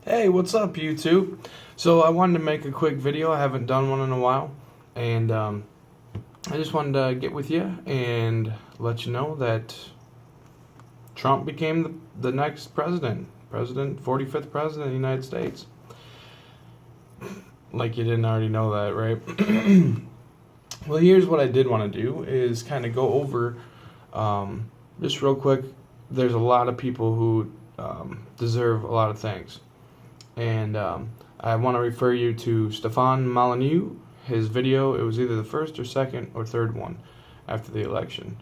Hey, what's up, YouTube? So I wanted to make a quick video. I haven't done one in a while, and I just wanted to get with you and let you know that Trump became the next president, 45th president of the United States. Like you didn't already know that, right? Well, here's what I did want to do is kind of go over, just real quick. There's a lot of people who deserve a lot of things. And I want to refer you to Stefan Molyneux, his video. It was either the first or second or third one after the election.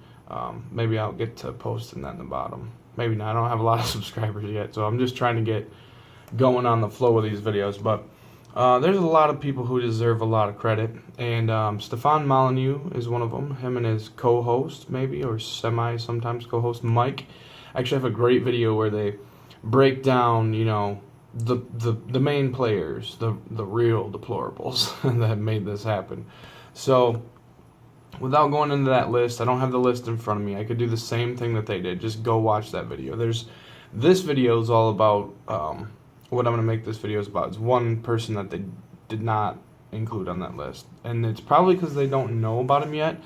Maybe I'll get to posting that in the bottom. Maybe not. I don't have a lot of subscribers yet, so I'm just trying to get going on the flow of these videos. But there's a lot of people who deserve a lot of credit, and Stefan Molyneux is one of them. Him and his co-host, maybe, or sometimes co-host, Mike, actually have a great video where they break down, the main players, the real deplorables that made this happen. So without going into that list, I don't have the list in front of me. I could do the same thing that they did. Just go watch that video. This video is all about what I'm going to make this video is about. It's one person that they did not include on that list, and it's probably because they don't know about him yet,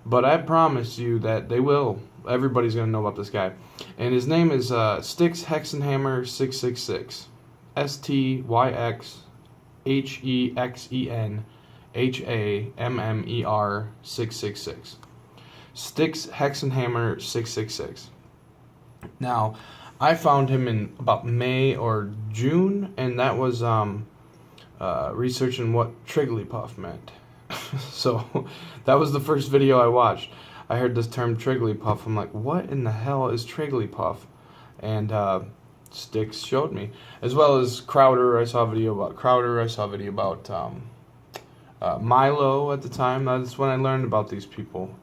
but I promise you that they will. Everybody's going to know about this guy, and his name is StyxHexenHammer666. StyxHexenHammer666. StyxHexenHammer666. Now, I found him in about May or June, and that was researching what Trigglypuff meant. So that was the first video I watched. I heard this term Trigglypuff. I'm like, what in the hell is Trigglypuff? And Styx showed me, as well as Crowder. I saw a video about Crowder. I saw a video about Milo at the time. That's when I learned about these people.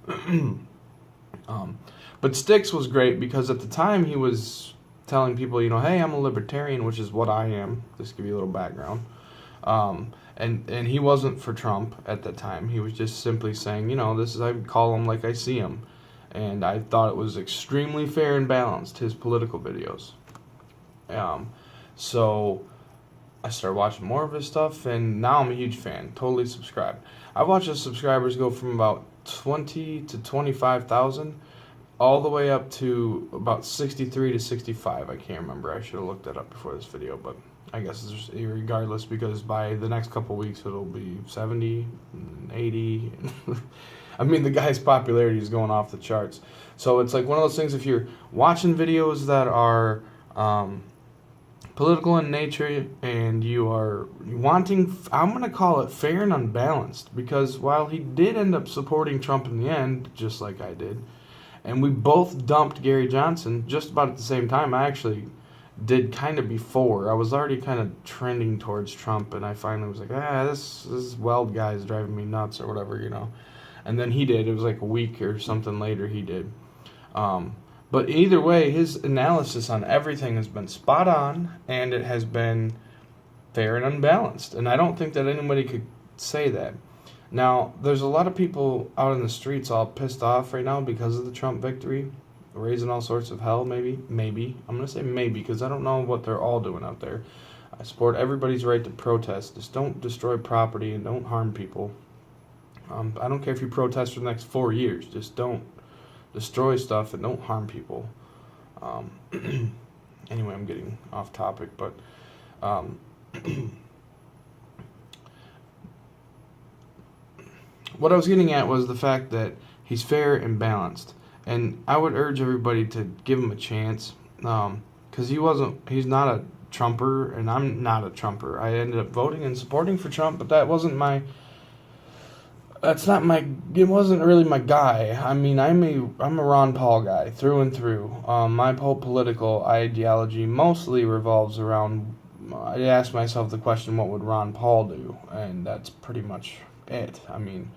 But Styx was great because at the time he was telling people, hey, I'm a libertarian, which is what I am. Just to give you a little background. And he wasn't for Trump at the time. He was just simply saying, this is, I call him like I see him. And I thought it was extremely fair and balanced, his political videos. So I started watching more of his stuff, and now I'm a huge fan. Totally subscribed. I watched his subscribers go from about 20 to 25,000 all the way up to about 63 to 65. I can't remember. I should have looked that up before this video, but I guess it's just regardless, because by the next couple weeks it'll be 70, 80. I mean, the guy's popularity is going off the charts. So it's like one of those things, if you're watching videos that are political in nature and you are wanting, I'm going to call it fair and unbalanced, because while he did end up supporting Trump in the end, just like I did, and we both dumped Gary Johnson just about at the same time. I actually did kind of before. I was already kind of trending towards Trump, and I finally was like, this Weld guy is driving me nuts, or whatever, And then he did. It was like a week or something later he did. But either way, his analysis on everything has been spot on, and it has been fair and unbalanced. And I don't think that anybody could say that. Now, there's a lot of people out in the streets all pissed off right now because of the Trump victory, raising all sorts of hell, maybe. I'm going to say maybe, because I don't know what they're all doing out there. I support everybody's right to protest. Just don't destroy property and don't harm people. I don't care if you protest for the next 4 years. Just don't destroy stuff and don't harm people. Anyway, I'm getting off topic, but what I was getting at was the fact that he's fair and balanced, and I would urge everybody to give him a chance, because he's not a Trumper, and I'm not a Trumper. I ended up voting and supporting for Trump, but it wasn't really my guy. I mean, I'm a Ron Paul guy through and through. My whole political ideology mostly revolves around, I ask myself the question, what would Ron Paul do? And that's pretty much it. I mean,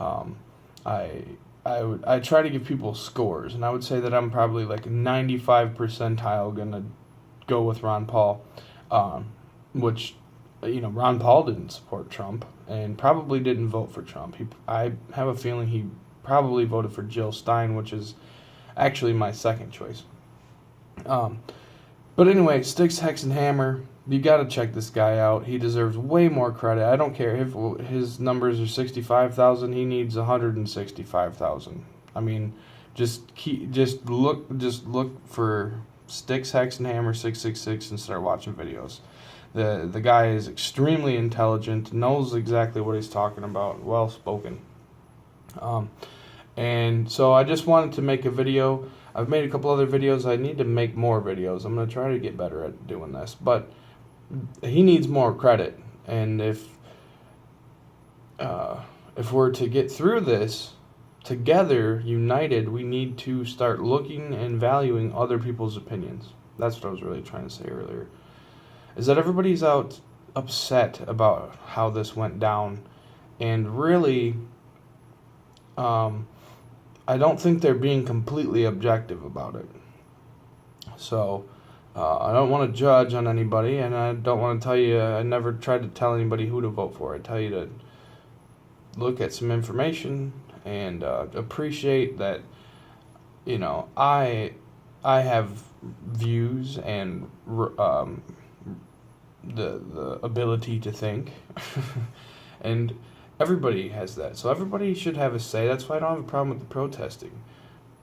I try to give people scores, and I would say that I'm probably like 95 percentile gonna go with Ron Paul, which, Ron Paul didn't support Trump and probably didn't vote for Trump. I have a feeling he probably voted for Jill Stein, which is actually my second choice. But anyway, StyxHexenHammer, you got to check this guy out. He deserves way more credit. I don't care if his numbers are 65,000. He needs 165,000. I mean, just look for StyxHexenHammer666 and start watching videos. The guy is extremely intelligent, knows exactly what he's talking about, well spoken. And so I just wanted to make a video. I've made a couple other videos. I need to make more videos. I'm going to try to get better at doing this. But he needs more credit. And if we're to get through this together, united, we need to start looking and valuing other people's opinions. That's what I was really trying to say earlier. Is that everybody's out upset about how this went down. And really, I don't think they're being completely objective about it. So, I don't want to judge on anybody, and I don't want to tell you, I never tried to tell anybody who to vote for. I tell you to look at some information and appreciate that, you know, I have views and the ability to think, and everybody has that. So everybody should have a say. That's why I don't have a problem with the protesting.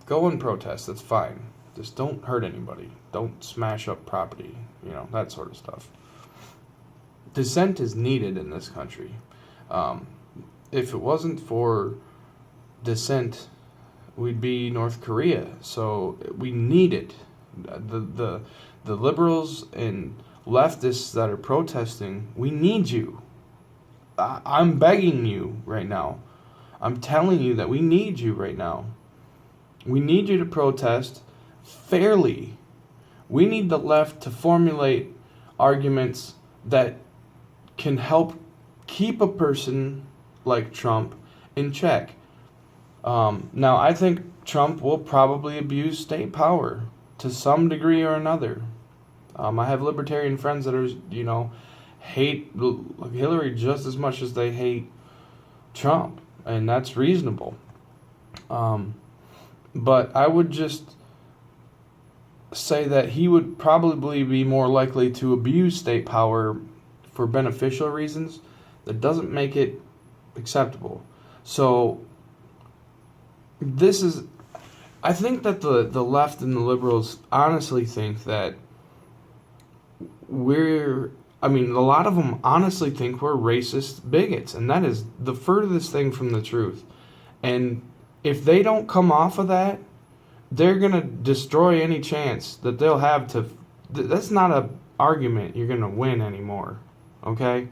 Go and protest. That's fine. Just don't hurt anybody. Don't smash up property. You know, that sort of stuff. Dissent is needed in this country. If it wasn't for dissent, we'd be North Korea. So we need it. The liberals and leftists that are protesting, we need you. I'm begging you right now. I'm telling you that we need you right now. We need you to protest fairly. We need the left to formulate arguments that can help keep a person like Trump in check. Now, I think Trump will probably abuse state power to some degree or another. I have libertarian friends that are, you know, hate Hillary just as much as they hate Trump, and that's reasonable. But I would just say that he would probably be more likely to abuse state power for beneficial reasons. That doesn't make it acceptable. So I think that the left and the liberals honestly think that a lot of them honestly think we're racist bigots, and that is the furthest thing from the truth. And if they don't come off of that, they're going to destroy any chance that they'll have to. That's not an argument you're going to win anymore, okay?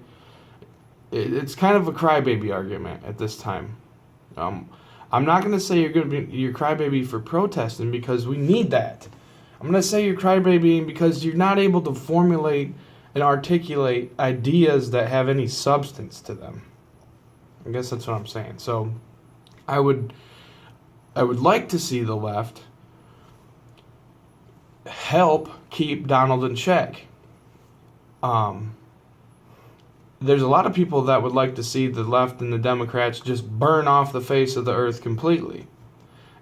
It's kind of a crybaby argument at this time. I'm not going to say you're going to be your crybaby for protesting, because we need that. I'm going to say you're crybabying because you're not able to formulate and articulate ideas that have any substance to them. I guess that's what I'm saying. So I would like to see the left help keep Donald in check. There's a lot of people that would like to see the left and the Democrats just burn off the face of the earth completely.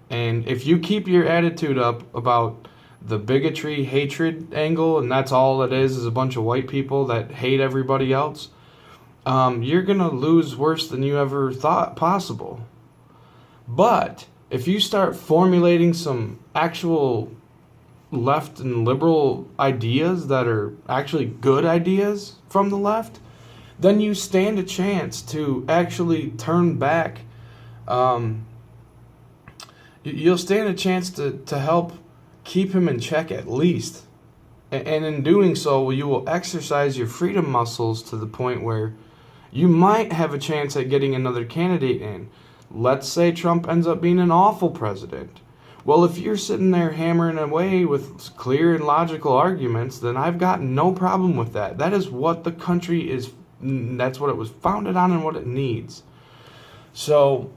And if you keep your attitude up about the bigotry, hatred angle, and that's all it is a bunch of white people that hate everybody else, you're going to lose worse than you ever thought possible. But if you start formulating some actual left and liberal ideas that are actually good ideas from the left, then you stand a chance to actually turn back. You'll stand a chance to help keep him in check at least. And in doing so, you will exercise your freedom muscles to the point where you might have a chance at getting another candidate in. Let's say Trump ends up being an awful president. Well, if you're sitting there hammering away with clear and logical arguments, then I've got no problem with that. That is what the country is. That's what it was founded on and what it needs. So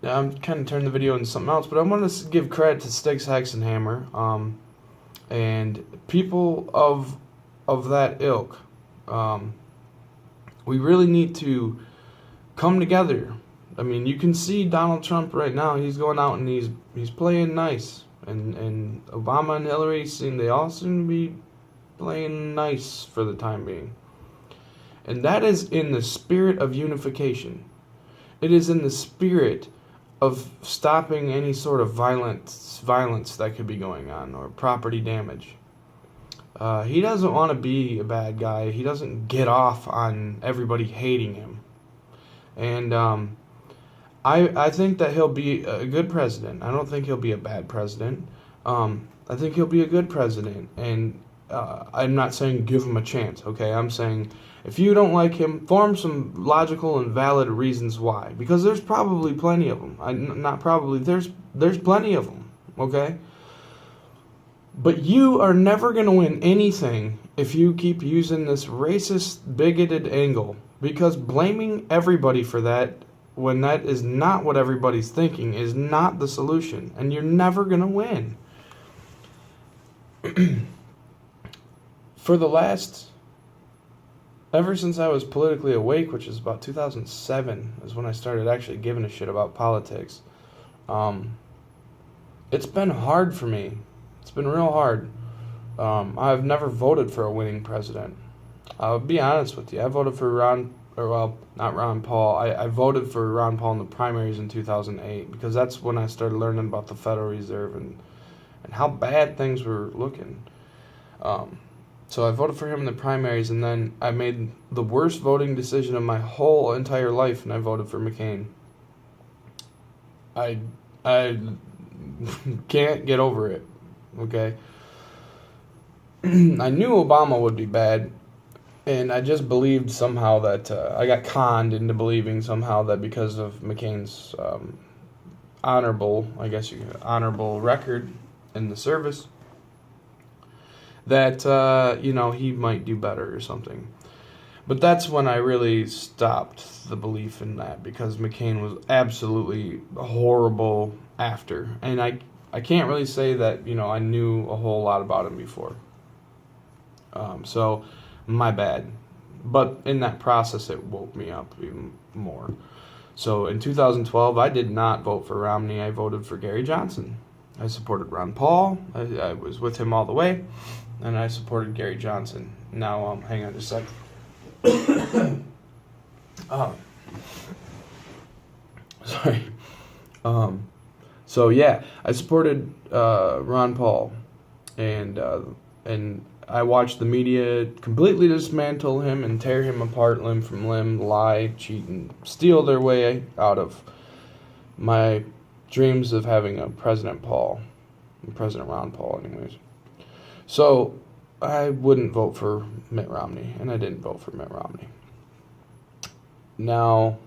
I'm kind of turning the video into something else, but I want to give credit to StyxHexenHammer and people of that ilk. We really need to come together. I mean, you can see Donald Trump right now. He's going out and he's playing nice. And Obama and Hillary they all seem to be playing nice for the time being. And that is in the spirit of unification. It is in the spirit of stopping any sort of violence that could be going on, or property damage. He doesn't want to be a bad guy. He doesn't get off on everybody hating him. And I think that he'll be a good president. I don't think he'll be a bad president. I think he'll be a good president. And I'm not saying give him a chance, okay? I'm saying if you don't like him, form some logical and valid reasons why. Because there's probably plenty of them. Not probably. There's plenty of them, okay? But you are never going to win anything if you keep using this racist, bigoted angle. Because blaming everybody for that, when that is not what everybody's thinking, is not the solution. And you're never going to win. For the last... Ever since I was politically awake, which is about 2007, is when I started actually giving a shit about politics. It's been hard for me. It's been real hard. I've never voted for a winning president. I'll be honest with you. I voted for not Ron Paul. I voted for Ron Paul in the primaries in 2008 because that's when I started learning about the Federal Reserve and how bad things were looking. So I voted for him in the primaries, and then I made the worst voting decision of my whole entire life, and I voted for McCain. I can't get over it, okay? I knew Obama would be bad, and I just believed somehow that, I got conned into believing somehow that because of McCain's honorable record in the service, that, he might do better or something. But that's when I really stopped the belief in that, because McCain was absolutely horrible after. And I can't really say that, I knew a whole lot about him before. So, my bad. But in that process, it woke me up even more. So, in 2012, I did not vote for Romney. I voted for Gary Johnson. I supported Ron Paul. I was with him all the way. And I supported Gary Johnson. Now, hang on just a sec. Sorry. So yeah, I supported Ron Paul, and I watched the media completely dismantle him and tear him apart limb from limb, lie, cheat, and steal their way out of my dreams of having a President Ron Paul, anyways. So, I wouldn't vote for Mitt Romney, and I didn't vote for Mitt Romney. Now,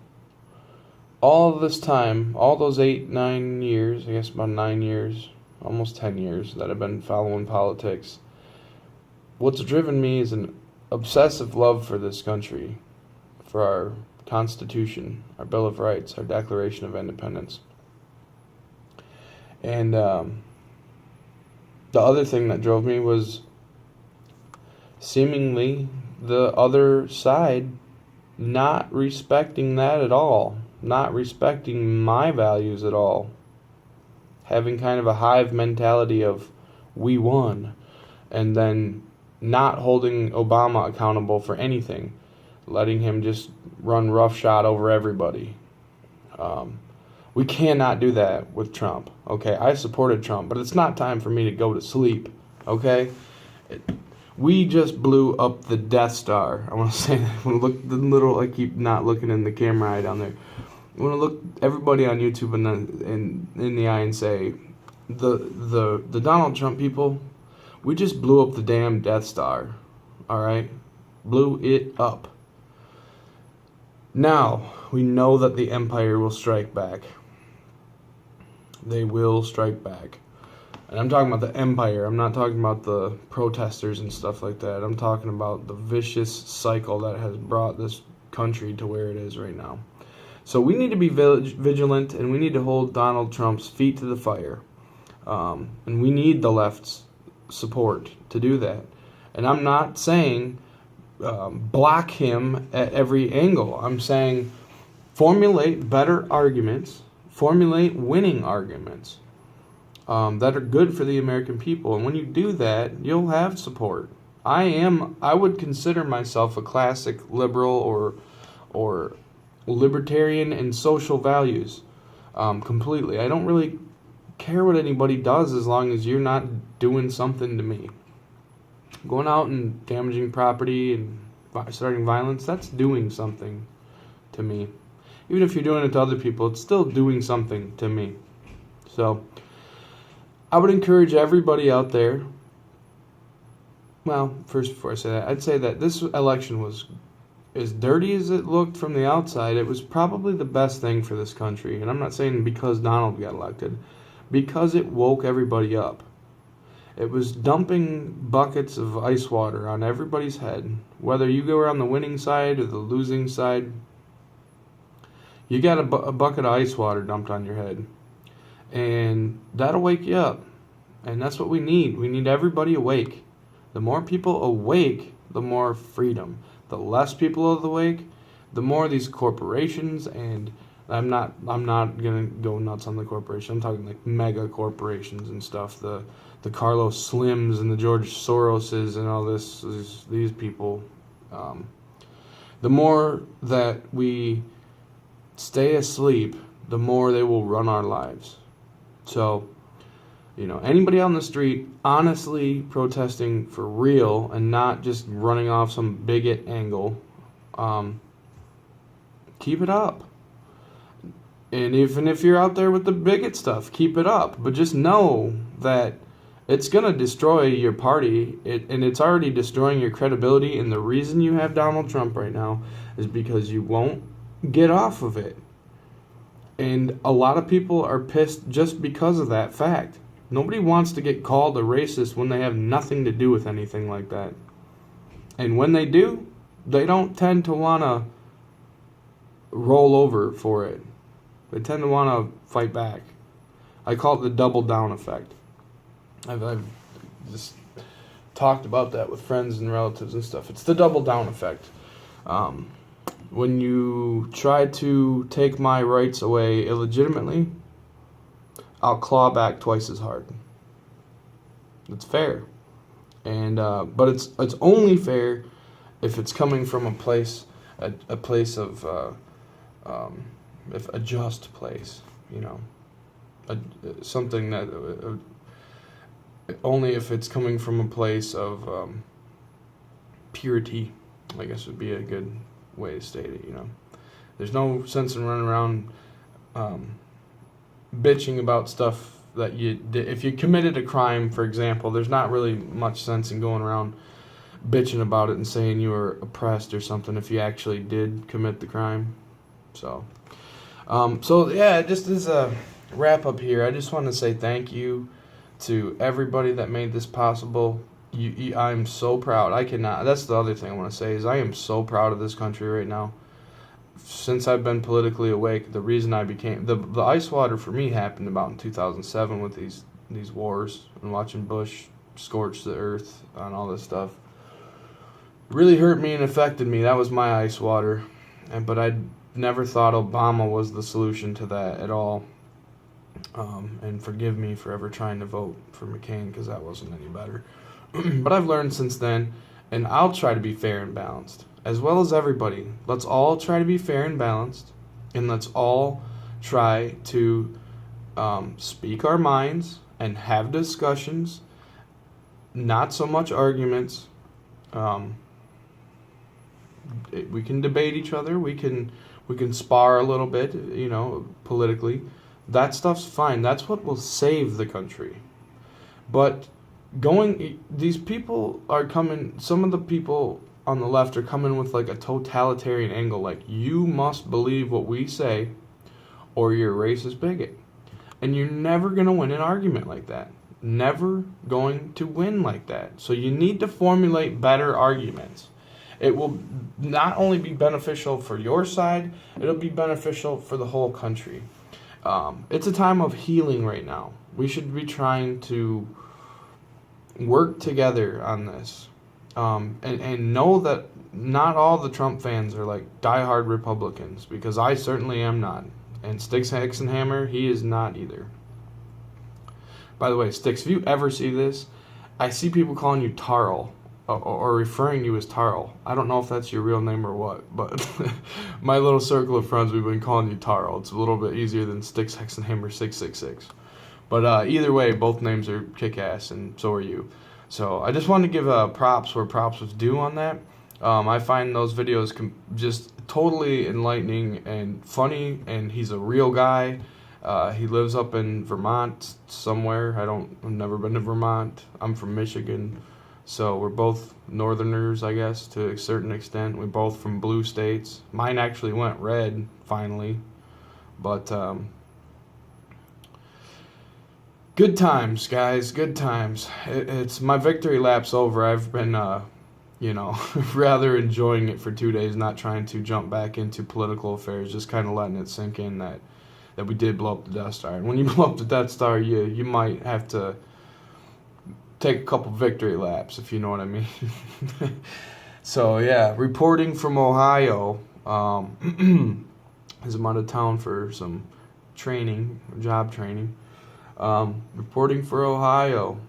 all this time, all those 9 years, I guess about 9 years, almost 10 years that I've been following politics, what's driven me is an obsessive love for this country, for our Constitution, our Bill of Rights, our Declaration of Independence. And, the other thing that drove me was seemingly the other side not respecting that at all, not respecting my values at all, having kind of a hive mentality of we won, and then not holding Obama accountable for anything, letting him just run roughshod over everybody. We cannot do that with Trump, okay? I supported Trump, but it's not time for me to go to sleep, okay? We just blew up the Death Star. I want to say that. I keep not looking in the camera eye down there. I want to look everybody on YouTube in the eye and say, the Donald Trump people, we just blew up the damn Death Star, all right? Blew it up. Now, we know that the Empire will strike back. They will strike back. And I'm talking about the Empire. I'm not talking about the protesters and stuff like that. I'm talking about the vicious cycle that has brought this country to where it is right now. So we need to be vigilant, and we need to hold Donald Trump's feet to the fire. And we need the left's support to do that. And I'm not saying block him at every angle. I'm saying formulate better arguments, formulate winning arguments. that are good for the American people. And when you do that, you'll have support. I would consider myself a classic liberal or libertarian in social values, completely. I don't really care what anybody does as long as you're not doing something to me. Going out and damaging property and starting violence, that's doing something to me. Even if you're doing it to other people, it's still doing something to me. So I would encourage everybody out there. Well, first, before I say that, I'd say that this election was, as dirty as it looked from the outside, it was probably the best thing for this country. And I'm not saying because Donald got elected, because it woke everybody up. It was dumping buckets of ice water on everybody's head. Whether you go on the winning side or the losing side, you got a bucket of ice water dumped on your head. And that'll wake you up. And that's what we need. We need everybody awake. The more people awake, the more freedom. The less people are awake, the more these corporations, and I'm not gonna go nuts on the corporation. I'm talking like mega corporations and stuff. The Carlos Slims and the George Soroses and all these people. The more that we stay asleep, the more they will run our lives. So, anybody out on the street honestly protesting for real and not just running off some bigot angle, keep it up. And even if you're out there with the bigot stuff, keep it up. But just know that it's going to destroy your party, and it's already destroying your credibility. And the reason you have Donald Trump right now is because you won't get off of it. And a lot of people are pissed just because of that fact. Nobody wants to get called a racist when they have nothing to do with anything like that. And when they do, they don't tend to want to roll over for it. They tend to want to fight back. I call it the double down effect. I've just talked about that with friends and relatives and stuff. It's the double down effect. When you try to take my rights away illegitimately, I'll claw back twice as hard. It's fair, and but it's only fair if it's coming from a place of if a just place, something that only if it's coming from a place of purity, I guess would be a good way to state it. There's no sense in running around bitching about stuff that you did. If you committed a crime, for example, there's not really much sense in going around bitching about it and saying you were oppressed or something if you actually did commit the crime. So yeah, just as a wrap up here, I just want to say thank you to everybody that made this possible. I'm so proud. That's the other thing I want to say is I am so proud of this country right now. Since I've been politically awake, the reason I became the ice water for me happened about in 2007 with these wars and watching Bush scorch the earth and all this stuff. It really hurt me and affected me. That was my ice water, but I never thought Obama was the solution to that at all. And forgive me for ever trying to vote for McCain because that wasn't any better. But I've learned since then, and I'll try to be fair and balanced, as well as everybody. Let's all try to be fair and balanced, and let's all try to speak our minds and have discussions, not so much arguments. We can debate each other. We can spar a little bit, politically. That stuff's fine. That's what will save the country. But these people are coming, some of the people on the left are coming with like a totalitarian angle, like you must believe what we say or you're a racist bigot. And you're never going to win an argument like that. Never going to win like that. So you need to formulate better arguments. It will not only be beneficial for your side, it'll be beneficial for the whole country. It's a time of healing right now. We should be trying to work together on this. And know that not all the Trump fans are like diehard Republicans, because I certainly am not. And StyxHexenHammer, he is not either. By the way, Styx, if you ever see this, I see people calling you Tarl, or referring you as Tarl. I don't know if that's your real name or what, but my little circle of friends, we've been calling you Tarl. It's a little bit easier than StyxHexenHammer666. But either way, both names are kick-ass, and so are you. So I just wanted to give props where props was due on that. I find those videos just totally enlightening and funny, and he's a real guy. He lives up in Vermont somewhere. I've never been to Vermont. I'm from Michigan, so we're both northerners, I guess, to a certain extent. We're both from blue states. Mine actually went red, finally, but good times, guys, good times. It's my victory lap's over. I've been, rather enjoying it for 2 days, not trying to jump back into political affairs, just kind of letting it sink in that we did blow up the Death Star. And when you blow up the Death Star, you might have to take a couple victory laps, if you know what I mean. So, yeah, reporting from Ohio, as I'm out of town for some training, job training. Reporting for Ohio,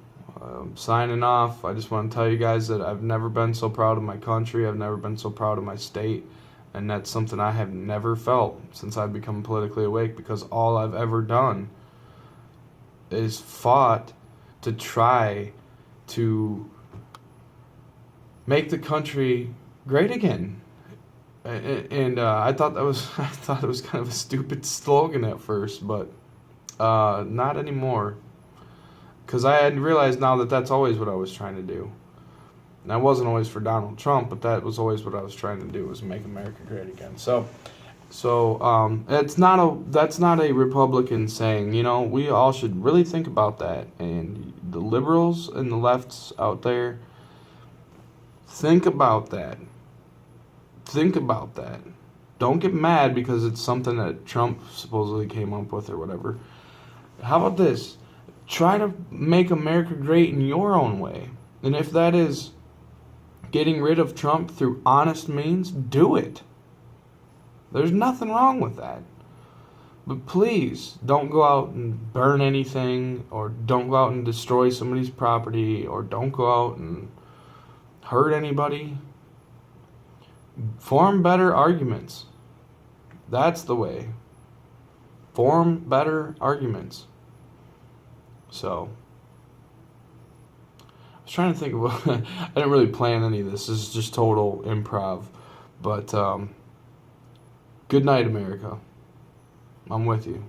signing off. I just want to tell you guys that I've never been so proud of my country. I've never been so proud of my state. And that's something I have never felt since I've become politically awake, because all I've ever done is fought to try to make the country great again. And I thought it was kind of a stupid slogan at first, but not anymore. Because I had realized now that that's always what I was trying to do. And I wasn't always for Donald Trump, but that was always what I was trying to do, was make America great again. So that's not a Republican saying. We all should really think about that. And the liberals and the lefts out there, think about that. Think about that. Don't get mad because it's something that Trump supposedly came up with or whatever. How about this? Try to make America great in your own way. And if that is getting rid of Trump through honest means, do it. There's nothing wrong with that. But please, don't go out and burn anything, or don't go out and destroy somebody's property, or don't go out and hurt anybody. Form better arguments. That's the way. Form better arguments. So, I was trying to think of I didn't really plan any of this. This is just total improv. But good night, America. I'm with you.